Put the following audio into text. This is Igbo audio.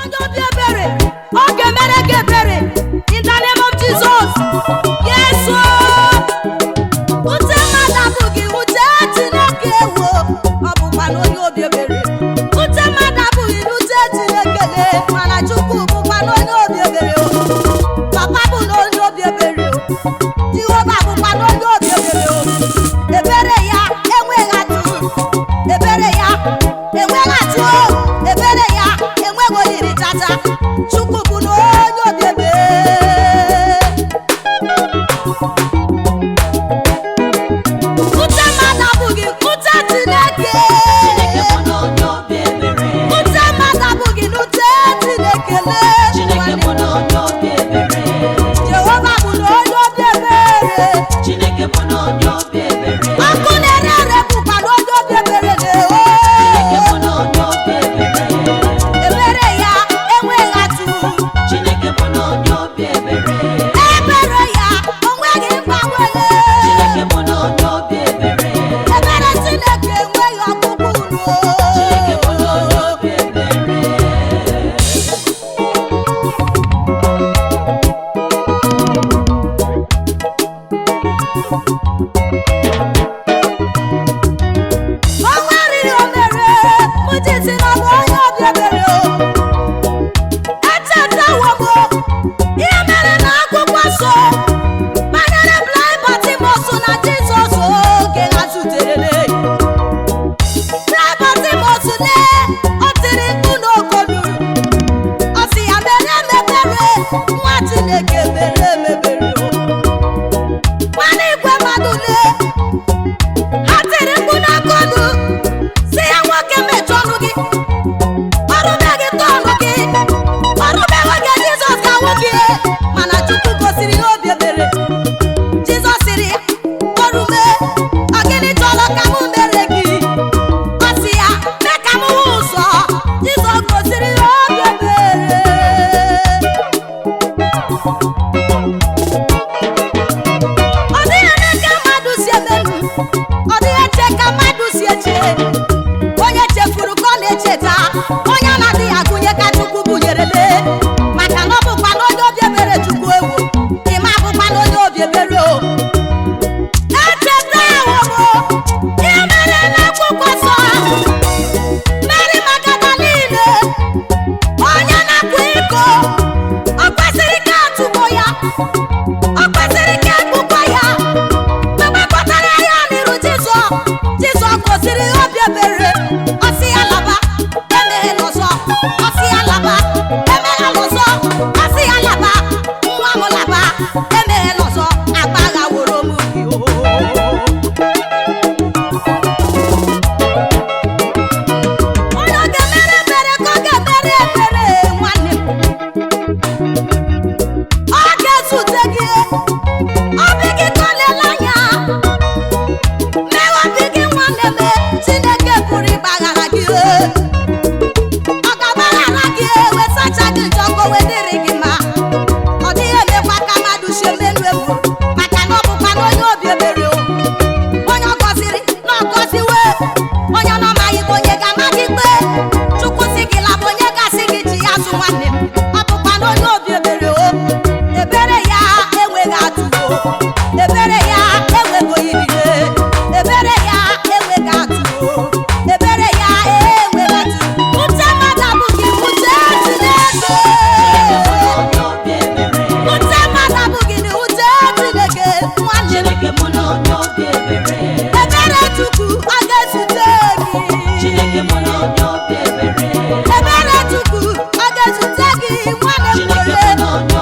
onye obi ebere, ọ ga-emere gị ebere in the name of Jesus. Yes, ute mmadụ abụghị ute Chineke ewo, ọ bụkwa na onye obi ebere. Ute mmadụ abụghị ute Chineke le, mana Chukwu bụkwa na onye obi ebere. Papa bụ na onye obi ebere, Jehova bụkwa na onye obi ebere. Ebere ya enweghị atụ, ebere ya enweghị atụ, ebere ya enweghị oyiri tata. Chukwu bụ na onye obi ebere. Ute mmadụ abụghị ute Chineke. Ute mmadụ abụghị ute Chineke le. Jehova bụ na onye obi ebere. Ọkụ na-ere ere bụkwa na onye obi ebere le. Ebere ya enweghị atụ, ebere ya onweghị mgbanwe. Ebere Chineke enweghị ọgwụgwụ ulo. O nwere ihe o mere mụ ji sị na ọ bụ onye obi ebere. Echetawo m ihe mere n'akwụkwọ nsọ banyere blind Bartimaeus na Jizọs oge ha zutere. Blind Bartimaeus le, ọ tiri mkpu n'okolu, ọ sị ya mere emebere, nwa Chineke mere emebere. Nwana igwe mmadụ le, ha tiri mkpu n'okolu, sị ya nwoke mechie ọnụ gị, ọrụbeghị tọọnụ gị, ọrụbeghị oge Jizọs ga-anwụ gị. Mana Chukwu gosiri ya obi ebere. Jizọs sịrị ya, ọrụme, ọ gịnị chọrọ ka m mere gị? Ọ sị ya, mee ka m hụ ụzọ. Jizọs gosiri ya obi ebere. Ọ dịghị eme ka mmadụ si emenu, ọ dịghị eche ka mmadụ si eche. Onye chefuru ka ọ na-echeta, onye anaghị agụnye ka Chukwu bunyerele. Maka na ọ bụkwa na onye obi ebere Chukwu ewu, ịma bụkwa na onye obi ebere o. Echetawo m ihe mere n'akwụkwọ nsọ. Mary Magdalene, onye na-akwa iko, o kwesịrị ka atụgbo ya, o kwesịrị ka egbukwa ya. Mgbe kpọtara ya n'iru Jizọs, Jizọs gosiri ya obi ebere. Ọ sị ya laba, emeghe n'ọzọ. Ọ sị ya laba, emeghe n'ọzọ. Ọ sị ya laba, nwa m laba, emeghe n'ọzọ. Agbaghaworo m gị o. Onye ọ ga-emere ebere ka ọ ga-emere ebere, nwanne m. Ọ ga-ezute gị, obi gị ka ọ na-ele anya. Mee obi gị nwanne m, Chineke pụrụ ịgbaghara gị. Ọ ga-agbaghara gị, wesacha gị njọ ka o wee dịrị gị mma. Ọ dịghị emekwa ka mmadụ si emenu efu, maka na ọ bụkwa na onye obi ebere o. Onye ọ gọziri na ọ gọziwe, onye ọ na-amaghị bụ onye ga-ama gị ikpe. Chukwu sị gị laba, onye ga-asị gị ji ya zụ nwanne m. Ọ bụkwa na onye obi ebere o. Ebere ya enweghị atụ o. Ebere ya enweghị oyiri. Ebere ya enweghị atụ o. Ebere ya enweghị atụ. Ute mmadụ abụghị ute Chineke. Ute mmadụ abụghị ute Chineke, nwanne m. Ebere Chukwu ọ ga-ezute gị. Ebere Chukwu ọ ga-ezute gị, nwanne m nwere.